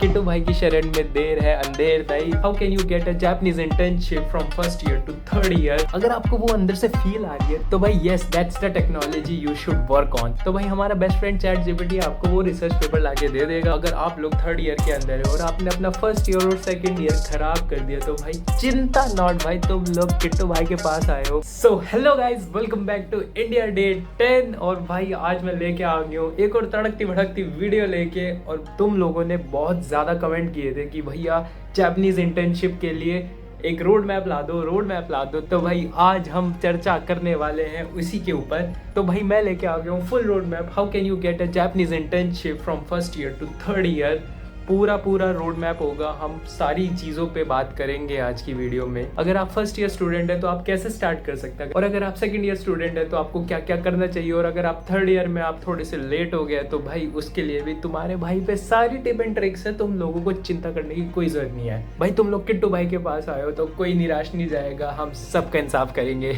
किट्टू भाई की शरण में देर है अंधेर नहीं। How can you get a Japanese internship from first year to third year. अगर आपको वो अंदर से फील आ रही है तो भाई yes that's the technology you should work on. तो भाई हमारा बेस्ट फ्रेंड चैट जीपीटी आपको वो रिसर्च पेपर लाके दे देगा। अगर आप लोग थर्ड ईयर के अंदर है और आपने अपना फर्स्ट ईयर और सेकंड ईयर खराब कर दिया तो भाई चिंता नॉट भाई, तुम लोग किट्टू भाई के पास आए हो। So hello guys, welcome back to India day 10। और भाई आज मैं लेके आ गया हूँ एक और तड़कती भड़कती वीडियो लेके। और तुम लोगों ने बहुत ज्यादा कमेंट किए थे कि भैया जापानीज इंटर्नशिप के लिए एक रोड मैप ला दो। तो भाई आज हम चर्चा करने वाले हैं उसी के ऊपर। तो भाई मैं लेके आ गया हूँ full road map. How can you get a Japanese internship from first year to third year. पूरा रोड मैप होगा। हम सारी चीज़ों पे बात करेंगे आज की वीडियो में। अगर आप फर्स्ट ईयर स्टूडेंट है तो आप कैसे स्टार्ट कर सकते हैं, और अगर आप सेकंड ईयर स्टूडेंट है तो आपको क्या क्या करना चाहिए, और अगर आप थर्ड ईयर में आप थोड़े से लेट हो गए तो भाई उसके लिए भी तुम्हारे भाई पे सारी टिप एंड ट्रिक्स है। तुम लोगों को चिंता करने की कोई जरूरत नहीं है भाई। तुम लोग किट्टू भाई के पास आए हो तो कोई निराश नहीं जाएगा, हम सबका इंसाफ करेंगे।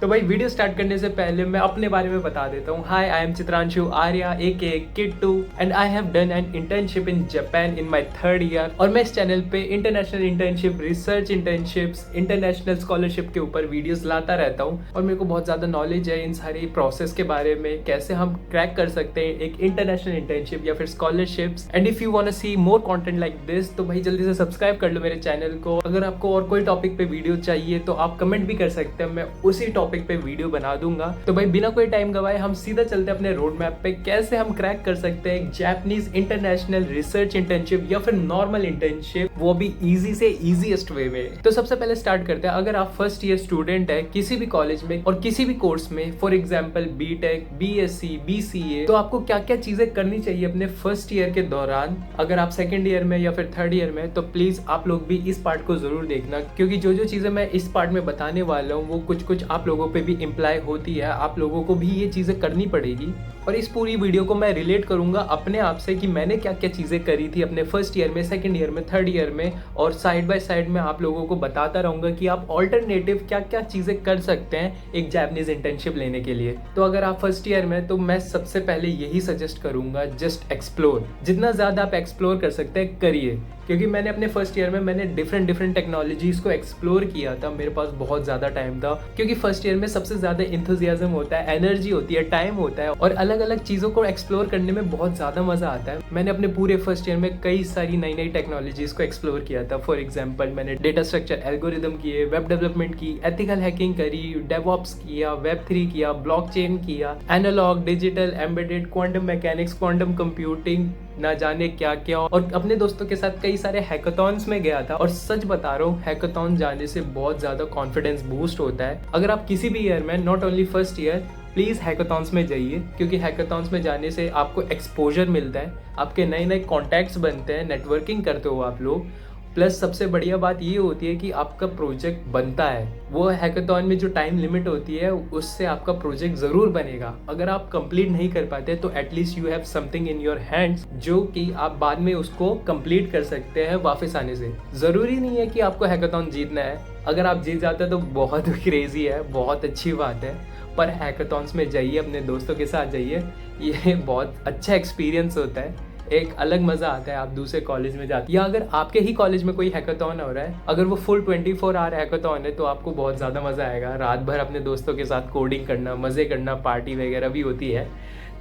तो भाई वीडियो स्टार्ट करने से पहले मैं अपने बारे में बता देता हूँ। Hi, I am Chitranshu Arya AKA Kittu and I have done an internship in Japan in my third year. और मैं इस चैनल पे international internship, research internships, international scholarship के ऊपर वीडियोस लाता रहता हूँ। और मेरे को बहुत ज्यादा नॉलेज है इन सारी प्रोसेस के बारे में, कैसे हम क्रैक कर सकते हैं एक इंटरनेशनल इंटर्नशिप या फिर scholarships. And if you want to see more content like this तो भाई जल्दी से सब्सक्राइब कर लो मेरे चैनल को। अगर आपको और कोई टॉपिक पे वीडियो चाहिए तो आप कमेंट भी कर सकते हैं, मैं उसी टॉपिक पे वीडियो बना दूंगा। तो भाई बिना कोई टाइम गवाए हम सीधा चलते हैं अपने रोड मैप पे, कैसे हम क्रैक कर सकते हैं एक जापानीज इंटरनेशनल रिसर्च इंटर्नशिप या फिर नॉर्मल इंटर्नशिप, वो भी इजी से इजीएस्ट वे में। तो सबसे पहले स्टार्ट करते हैं। अगर आप फर्स्ट ईयर स्टूडेंट है किसी भी कॉलेज में और किसी भी कोर्स में, for example BTech, BSc, BCA, तो आपको क्या क्या चीजें करनी चाहिए अपने फर्स्ट ईयर के दौरान। अगर आप सेकंड ईयर में या फिर थर्ड ईयर में तो प्लीज आप लोग भी इस पार्ट को जरूर देखना, क्योंकि जो जो चीजें मैं इस पार्ट में बताने वाला हूँ वो कुछ आप लोगों पे भी इम्प्लाई होती है। आप लोगों को भी ये चीजें करनी पड़ेगी। और इस पूरी वीडियो को मैं रिलेट करूंगा अपने आप से कि मैंने क्या क्या चीजें करी थी अपने फर्स्ट ईयर में, सेकंड ईयर में, थर्ड ईयर में, और साइड बाय साइड में आप लोगों को बताता रहूंगा कि आप ऑल्टरनेटिव क्या क्या चीजें कर सकते हैं एक जापानीज इंटर्नशिप लेने के लिए। तो अगर आप फर्स्ट ईयर में तो मैं सबसे पहले यही सजेस्ट करूंगा, जस्ट एक्सप्लोर। जितना ज्यादा आप एक्सप्लोर कर सकते हैं करिए, क्योंकि मैंने अपने फर्स्ट ईयर में मैंने डिफरेंट टेक्नोलॉजीज को एक्सप्लोर किया था। मेरे पास बहुत ज्यादा टाइम था, क्योंकि फर्स्ट ईयर में सबसे ज्यादा इंथुजियाज्म होता है, एनर्जी होती है, टाइम होता है, और अलग अलग चीजों को एक्सप्लोर करने में बहुत ज्यादा मजा आता है। मैंने अपने पूरे फर्स्ट ईयर में कई सारी नई टेक्नोलॉजीज को एक्सप्लोर किया था। फॉर एग्जाम्पल मैंने डेटा स्ट्रक्चर एल्गोरिदम किए, वेब डेवलपमेंट की, एथिकल हैकिंग करी, डेवऑप्स किया, Web3 किया, ब्लॉकचेन किया, analogue, digital, embedded, quantum mechanics, quantum computing, ना जाने क्या क्या। और अपने दोस्तों के साथ कई सारे हैकाथॉन्स में गया था। और सच बता रहा हूँ, हैकाथॉन जाने से बहुत ज्यादा कॉन्फिडेंस बूस्ट होता है। अगर आप किसी भी ईयर में, not only first year, please hackathons में जाइए, क्योंकि हैकाथॉन्स में जाने से आपको एक्सपोजर मिलता है, आपके नए कॉन्टैक्ट्स बनते हैं, नेटवर्किंग करते हो आप लोग। प्लस सबसे बढ़िया बात ये होती है कि आपका प्रोजेक्ट बनता है। वो हैकाथॉन में जो टाइम लिमिट होती है उससे आपका प्रोजेक्ट जरूर बनेगा। अगर आप कंप्लीट नहीं कर पाते तो at least you have something in your hands, जो कि आप बाद में उसको कंप्लीट कर सकते हैं वापस आने से। जरूरी नहीं है कि आपको हैकाथॉन जीतना है। अगर आप जीत जाते हैं तो बहुत क्रेजी है, बहुत अच्छी बात है। पर हैकाथॉन्स में जाइए, अपने दोस्तों के साथ जाइए, ये बहुत अच्छा एक्सपीरियंस होता है। एक अलग मजा आता है आप दूसरे कॉलेज में जाते, या अगर आपके ही कॉलेज में कोई हैकाथॉन हो रहा है, अगर वो फुल 24 आवर हैकाथॉन है तो आपको बहुत ज़्यादा मज़ा आएगा। रात भर अपने दोस्तों के साथ कोडिंग करना, मज़े करना, पार्टी वगैरह भी होती है।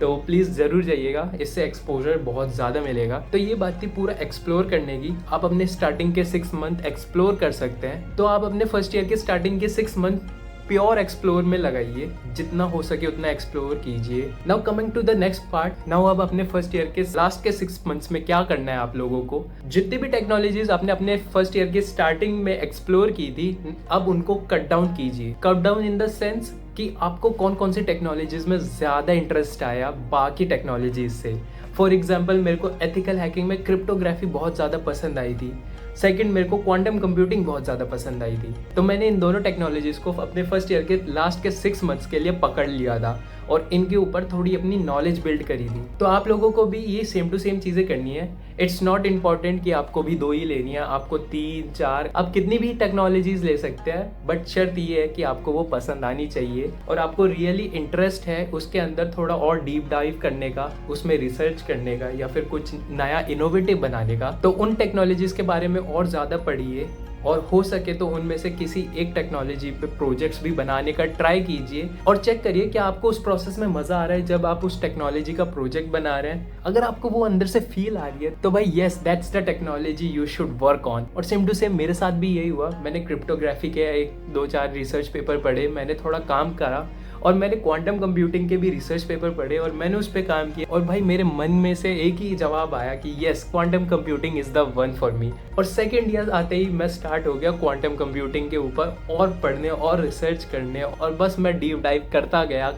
तो प्लीज़ ज़रूर जाइएगा, इससे एक्सपोजर बहुत ज़्यादा मिलेगा। तो ये बात थी पूरा एक्सप्लोर करने की। आप अपने स्टार्टिंग के 6 मंथ एक्सप्लोर कर सकते हैं। तो आप अपने फर्स्ट ईयर के स्टार्टिंग के 6 मंथ प्योर एक्सप्लोर में लगाइए, जितना हो सके उतना एक्सप्लोर कीजिए। Now coming to the next part. Now अब अपने फर्स्ट ईयर के लास्ट के 6 मंथ्स में क्या करना है आप लोगों को। जितनी भी टेक्नोलॉजीज आपने अपने फर्स्ट ईयर के स्टार्टिंग में एक्सप्लोर की थी, अब उनको कट डाउन कीजिए। Cut down in the sense कि आपको कौन कौन सी टेक्नोलॉजीज में ज्यादा इंटरेस्ट आया बाकी टेक्नोलॉजीज से। फॉर एग्जाम्पल मेरे को एथिकल हैकिंग में क्रिप्टोग्राफी बहुत ज़्यादा पसंद आई थी। सेकंड, मेरे को क्वांटम कंप्यूटिंग बहुत ज़्यादा पसंद आई थी। तो मैंने इन दोनों टेक्नोलॉजीज को अपने फर्स्ट ईयर के लास्ट के 6 मंथ्स के लिए पकड़ लिया था और इनके ऊपर थोड़ी अपनी नॉलेज बिल्ड करी थी। तो आप लोगों को भी ये सेम टू सेम चीज़ें करनी है। इट्स नॉट इम्पॉर्टेंट कि आपको भी 2 ही लेनी है, आपको 3 4 आप कितनी भी टेक्नोलॉजीज ले सकते हैं, बट शर्त ये है कि आपको वो पसंद आनी चाहिए और आपको रियली इंटरेस्ट है उसके अंदर थोड़ा और डीप डाइव करने का, उसमें रिसर्च करने का या फिर कुछ नया इनोवेटिव बनाने का। तो उन टेक्नोलॉजीज के बारे में और ज़्यादा पढ़िए और हो सके तो उनमें से किसी एक टेक्नोलॉजी पे प्रोजेक्ट्स भी बनाने का ट्राई कीजिए और चेक करिए कि आपको उस प्रोसेस में मज़ा आ रहा है जब आप उस टेक्नोलॉजी का प्रोजेक्ट बना रहे हैं। अगर आपको वो अंदर से फील आ रही है तो भाई yes, that's the technology you should work on. और सेम टू सेम मेरे साथ भी यही हुआ। मैंने क्रिप्टोग्राफी के 1-2-4 रिसर्च पेपर पढ़े, मैंने थोड़ा काम करा और मैंने क्वांटम कंप्यूटिंग के भी रिसर्च पेपर पढ़े और मैंने उस पर काम किया और भाई मेरे मन में से एक ही जवाब आया कि yes, quantum computing is the one for me. और सेकेंड ईयर आते ही मैं स्टार्ट हो गया क्वांटम कंप्यूटिंग के ऊपर और पढ़ने और रिसर्च करने और बस मैं डीप डाइव करता गया।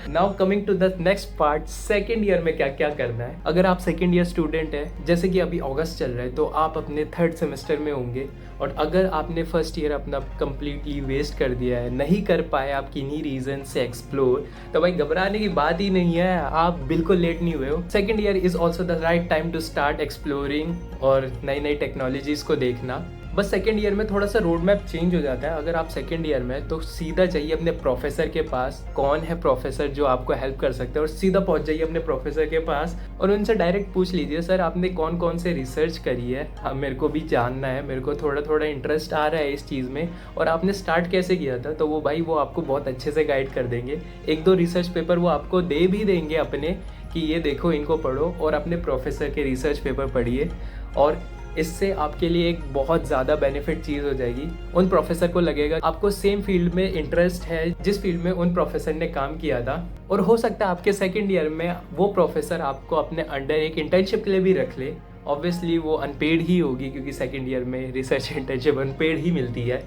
Now coming to the next part, second year में क्या क्या करना है। अगर आप सेकेंड ईयर स्टूडेंट है, जैसे कि अभी अगस्त चल रहा है, तो आप अपने 3rd सेमेस्टर में होंगे और अगर आपने फर्स्ट ईयर अपना कंप्लीटली वेस्ट कर दिया है, नहीं कर पाए आप किन्हीं रीजन से एक्सप्लोर, तो भाई घबराने की बात ही नहीं है, आप बिल्कुल लेट नहीं हुए हो। Second year is also the right time to start exploring और नई नई टेक्नोलॉजीज को देखना। बस सेकेंड ईयर में थोड़ा सा रोड मैप चेंज हो जाता है। अगर आप सेकेंड ईयर में तो सीधा जाइए अपने प्रोफेसर के पास, कौन है प्रोफेसर जो आपको हेल्प कर सकते हैं, और सीधा पहुंच जाइए अपने प्रोफेसर के पास और उनसे डायरेक्ट पूछ लीजिए, सर आपने कौन कौन से रिसर्च करी है, हाँ मेरे को भी जानना है, मेरे को थोड़ा थोड़ा इंटरेस्ट आ रहा है इस चीज़ में, और आपने स्टार्ट कैसे किया था। तो वो भाई वो आपको बहुत अच्छे से गाइड कर देंगे। 1-2 रिसर्च पेपर वो आपको दे भी देंगे अपने, कि ये देखो इनको पढ़ो और अपने प्रोफेसर के रिसर्च पेपर पढ़िए। और इससे आपके लिए एक बहुत ज़्यादा बेनिफिट चीज़ हो जाएगी। उन प्रोफेसर को लगेगा आपको सेम फील्ड में इंटरेस्ट है जिस फील्ड में उन प्रोफेसर ने काम किया था, और हो सकता है आपके सेकेंड ईयर में वो प्रोफेसर आपको अपने अंडर एक इंटर्नशिप के लिए भी रख ले। ऑब्वियसली वो अनपेड ही होगी क्योंकि सेकेंड ईयर में रिसर्च इंटर्नशिप अनपेड ही मिलती है,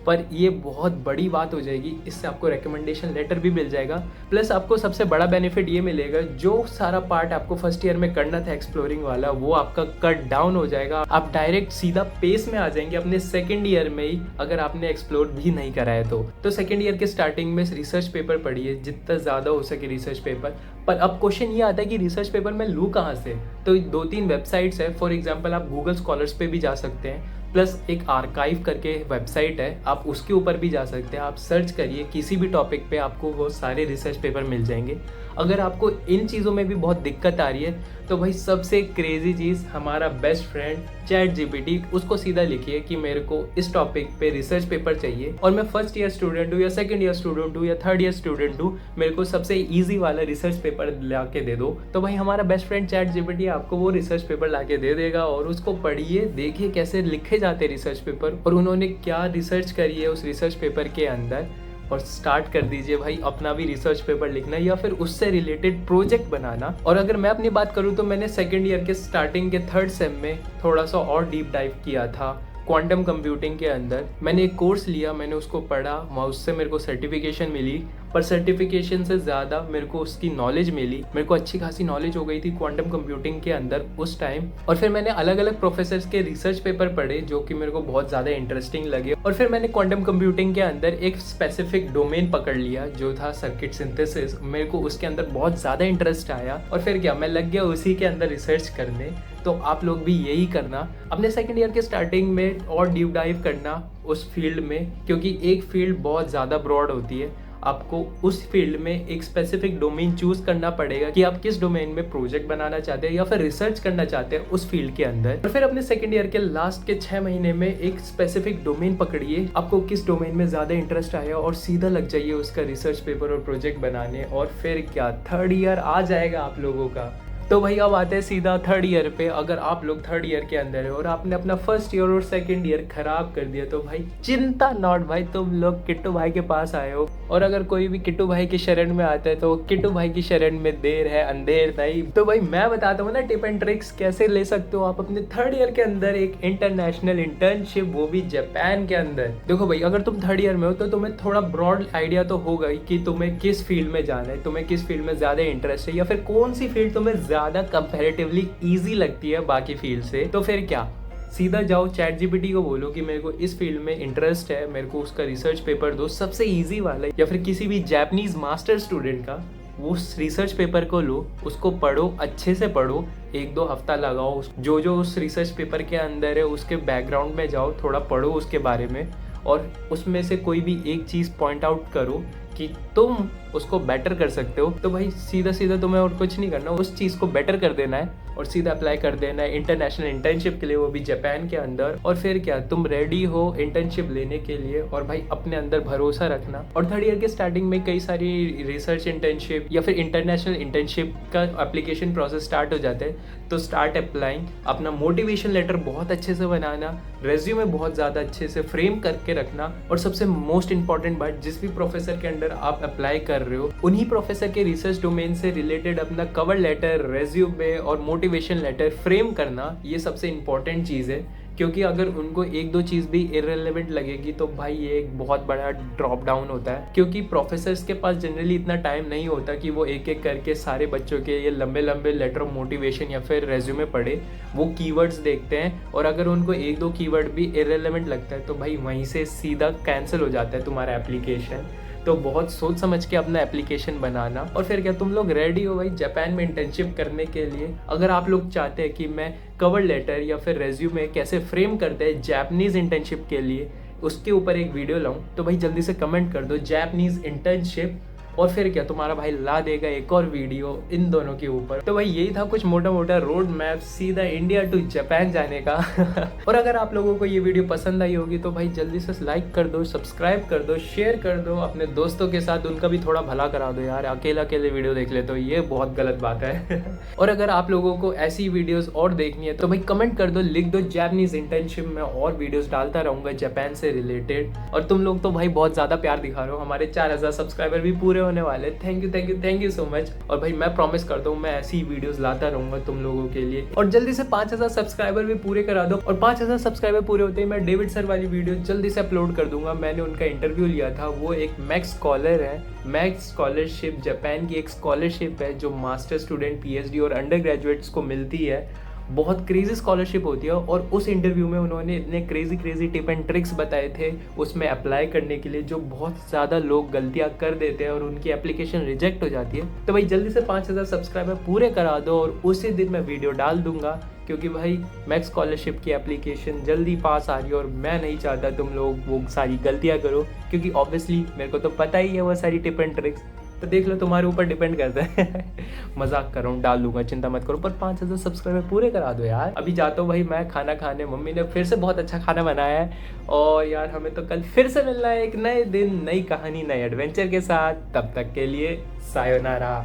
पर ये बहुत बड़ी बात हो जाएगी। इससे आपको रिकमेंडेशन लेटर भी मिल जाएगा, प्लस आपको सबसे बड़ा बेनिफिट ये मिलेगा, जो सारा पार्ट आपको फर्स्ट ईयर में करना था एक्सप्लोरिंग वाला, वो आपका कट डाउन हो जाएगा। आप डायरेक्ट सीधा पेस में आ जाएंगे अपने सेकेंड ईयर में ही, अगर आपने एक्सप्लोर भी नहीं करा है तो सेकेंड ईयर के स्टार्टिंग में रिसर्च पेपर पढ़िए, जितना ज़्यादा हो सके रिसर्च पेपर। पर अब क्वेश्चन ये आता है कि रिसर्च पेपर मैं लूँ कहाँ से। तो 2-3 वेबसाइट्स है। फॉर एग्जांपल आप गूगल स्कॉलर्स पे भी जा सकते हैं, प्लस एक आर्काइव करके वेबसाइट है, आप उसके ऊपर भी जा सकते हैं। आप सर्च करिए किसी भी टॉपिक पे, आपको वो सारे रिसर्च पेपर मिल जाएंगे। अगर आपको इन चीज़ों में भी बहुत दिक्कत आ रही है तो भाई सबसे क्रेजी चीज़, हमारा बेस्ट फ्रेंड ChatGPT, उसको सीधा लिखिए कि मेरे को इस टॉपिक पे रिसर्च पेपर चाहिए और मैं फर्स्ट ईयर स्टूडेंट हूँ या सेकंड ईयर स्टूडेंट हूँ या थर्ड ईयर स्टूडेंट हूँ, मेरे को सबसे ईजी वाला रिसर्च पेपर ला के दे दो। तो भाई हमारा बेस्ट फ्रेंड ChatGPT आपको वो रिसर्च पेपर ला के दे देगा और उसको पढ़िए, देखिए कैसे लिखे जाते हैं रिसर्च पेपर और उन्होंने क्या रिसर्च करी है उस रिसर्च पेपर के अंदर, और स्टार्ट कर दीजिए भाई अपना भी रिसर्च पेपर लिखना या फिर उससे रिलेटेड प्रोजेक्ट बनाना। और अगर मैं अपनी बात करूँ तो मैंने सेकेंड ईयर के स्टार्टिंग के 3rd सेम में थोड़ा सा और डीप डाइव किया था क्वांटम कंप्यूटिंग के अंदर। मैंने एक कोर्स लिया, मैंने उसको पढ़ा, वहाँ उससे मेरे को सर्टिफिकेशन मिली, पर सर्टिफिकेशन से ज़्यादा मेरे को उसकी नॉलेज मिली। मेरे को अच्छी खासी नॉलेज हो गई थी क्वांटम कंप्यूटिंग के अंदर उस टाइम। और फिर मैंने अलग अलग प्रोफेसर्स के रिसर्च पेपर पढ़े जो कि मेरे को बहुत ज़्यादा इंटरेस्टिंग लगे, और फिर मैंने क्वांटम कंप्यूटिंग के अंदर एक स्पेसिफिक डोमेन पकड़ लिया जो था सर्किट सिंथेसिस। मेरे को उसके अंदर बहुत ज़्यादा इंटरेस्ट आया और फिर क्या, मैं लग गया उसी के अंदर रिसर्च करने। तो आप लोग भी यही करना, अपने सेकेंड ईयर के स्टार्टिंग में और डीप डाइव करना उस फील्ड में, क्योंकि एक फील्ड बहुत ज़्यादा ब्रॉड होती है। आपको उस फील्ड में एक स्पेसिफिक डोमेन चूज करना पड़ेगा कि आप किस डोमेन में प्रोजेक्ट बनाना चाहते हैं या फिर रिसर्च करना चाहते हैं उस फील्ड के अंदर। और फिर अपने सेकेंड ईयर के लास्ट के 6 महीने में एक स्पेसिफिक डोमेन पकड़िए, आपको किस डोमेन में ज़्यादा इंटरेस्ट आया और सीधा लग जाइए उसका रिसर्च पेपर और प्रोजेक्ट बनाने, और फिर क्या थर्ड ईयर आ जाएगा आप लोगों का। तो भाई अब आते हैं सीधा थर्ड ईयर पे। अगर आप लोग थर्ड ईयर के अंदर है और आपने अपना फर्स्ट ईयर और सेकंड ईयर खराब कर दिया तो भाई चिंता नॉट, भाई तुम लोग किट्टू भाई के पास आए हो। और अगर कोई भी किट्टू भाई की शरण में आता है तो किट्टू भाई की शरण में देर है अंधेर नहीं। तो भाई मैं बताता हूँ ना टिप एंड ट्रिक्स कैसे ले सकते हो आप अपने थर्ड ईयर के अंदर एक इंटरनेशनल इंटर्नशिप, वो भी जापान के अंदर। देखो भाई अगर तुम थर्ड ईयर में हो तो तुम्हें थोड़ा ब्रॉड आइडिया तो होगा ही कि तुम्हें किस फील्ड में जाना है, तुम्हें किस फील्ड में ज़्यादा इंटरेस्ट है या फिर कौन सी फील्ड तुम्हें ज़्यादा कंपैरेटिवली ईजी लगती है बाकी फील्ड से। तो फिर क्या, सीधा जाओ चैट जीपीटी को बोलो कि मेरे को इस फील्ड में इंटरेस्ट है, मेरे को उसका रिसर्च पेपर दो, सबसे ईजी वाला। या फिर किसी भी जापानीज मास्टर स्टूडेंट का वो रिसर्च पेपर को लो, उसको पढ़ो, अच्छे से पढ़ो, 1-2 हफ्ता लगाओ, जो उस रिसर्च पेपर के अंदर है उसके बैकग्राउंड में जाओ, थोड़ा पढ़ो उसके बारे में, और उसमें से कोई भी एक चीज़ पॉइंट आउट करो कि तुम उसको बेटर कर सकते हो। तो भाई सीधा सीधा तुम्हें और कुछ नहीं करना, उस चीज़ को बेटर कर देना है और सीधा अप्लाई कर देना है इंटरनेशनल इंटर्नशिप के लिए, वो भी जापान के अंदर। और फिर क्या, तुम रेडी हो इंटर्नशिप लेने के लिए। और भाई अपने अंदर भरोसा रखना। और थर्ड ईयर के स्टार्टिंग में कई सारी रिसर्च इंटर्नशिप या फिर इंटरनेशनल इंटर्नशिप का एप्लीकेशन प्रोसेस स्टार्ट हो जाते हैं। तो स्टार्ट अप्लाइंग, अपना मोटिवेशन लेटर बहुत अच्छे से बनाना, रेज्यूमे बहुत ज़्यादा अच्छे से फ्रेम करके रखना। और सबसे मोस्ट इंपॉर्टेंट बात, जिस भी प्रोफेसर के अंडर आप अप्लाई कर रहे हो उन्हीं प्रोफेसर के रिसर्च डोमेन से रिलेटेड अपना कवर लेटर, रेज्यूमे और मोटिवेशन लेटर फ्रेम करना, ये सबसे इंपॉर्टेंट चीज़ है। क्योंकि अगर उनको 1-2 चीज़ भी इररिलेवेंट लगेगी तो भाई ये एक बहुत बड़ा ड्रॉप डाउन होता है। क्योंकि प्रोफेसर्स के पास जनरली इतना टाइम नहीं होता कि वो एक एक करके सारे बच्चों के ये लंबे लंबे लेटर ऑफ मोटिवेशन या फिर रेज्यूमे पढ़े। वो कीवर्ड्स देखते हैं और अगर उनको 1-2 कीवर्ड भी इररिलेवेंट लगता है तो भाई वहीं से सीधा कैंसिल हो जाता है तुम्हारा एप्लीकेशन। तो बहुत सोच समझ के अपना एप्लीकेशन बनाना। और फिर क्या, तुम लोग रेडी हो भाई जापान में इंटर्नशिप करने के लिए। अगर आप लोग चाहते हैं कि मैं कवर लेटर या फिर रेज्यूमे कैसे फ्रेम करते हैं जापानीज इंटर्नशिप के लिए, उसके ऊपर एक वीडियो लाऊं, तो भाई जल्दी से कमेंट कर दो जापानीज इंटर्नशिप। और फिर क्या, तुम्हारा भाई ला देगा एक और वीडियो इन दोनों के ऊपर। तो भाई यही था कुछ मोटा मोटा रोड मैप सीधा इंडिया टू जापान जाने का। और अगर आप लोगों को ये वीडियो पसंद आई होगी तो भाई जल्दी से लाइक कर दो, सब्सक्राइब कर दो, शेयर कर दो अपने दोस्तों के साथ, उनका भी थोड़ा भला करा दो यार। अकेले वीडियो देख ले तो ये बहुत गलत बात है। और अगर आप लोगों को ऐसी वीडियोस और देखनी है तो भाई कमेंट कर दो, लिख दो जापानीज इंटर्नशिप में, और वीडियोस डालता रहूंगा जापान से रिलेटेड। और तुम लोग तो भाई बहुत ज्यादा प्यार दिखा रहे हो, हमारे 4000 सब्सक्राइबर भी पूरे होने वाले। Thank you so much. और भाई मैं प्रॉमिस करता हूँ मैं ऐसी वीडियोस लाता रहूंगा तुम लोगों के लिए। और जल्दी से 5000 सब्सक्राइबर भी पूरे करा दो। और 5000 सब्सक्राइबर पूरे होते ही मैं डेविड सर वाली वीडियो जल्दी से अपलोड कर दूंगा। मैंने उनका इंटरव्यू लिया था, वो एक मैक्स स्कॉलर है। मैक्स स्कॉलरशिप जापान की एक स्कॉलरशिप है जो मास्टर स्टूडेंट, पीएचडी और अंडर ग्रेजुएट्स को मिलती है। बहुत क्रेजी स्कॉलरशिप होती है। और उस इंटरव्यू में उन्होंने इतने क्रेजी टिप एंड ट्रिक्स बताए थे उसमें अप्लाई करने के लिए, जो बहुत ज़्यादा लोग गलतियां कर देते हैं और उनकी एप्लीकेशन रिजेक्ट हो जाती है। तो भाई जल्दी से 5000 सब्सक्राइबर पूरे करा दो और उसी दिन मैं वीडियो डाल दूंगा। क्योंकि भाई मैक्स स्कॉलरशिप की एप्लीकेशन जल्दी पास आ रही है और मैं नहीं चाहता तुम लोग वो सारी गलतियाँ करो। क्योंकि ऑब्वियसली मेरे को तो पता ही है वो सारी टिप एंड ट्रिक्स, तो देख लो तुम्हारे ऊपर डिपेंड करता है। मजाक कर रहा हूँ, डाल दूंगा, चिंता मत करो। पर 5000 सब्सक्राइबर पूरे करा दो यार। अभी जाता हूँ भाई मैं खाना खाने, मम्मी ने फिर से बहुत अच्छा खाना बनाया है। और यार हमें तो कल फिर से मिलना है एक नए दिन, नई कहानी, नए एडवेंचर के साथ। तब तक के लिए सायोनारा।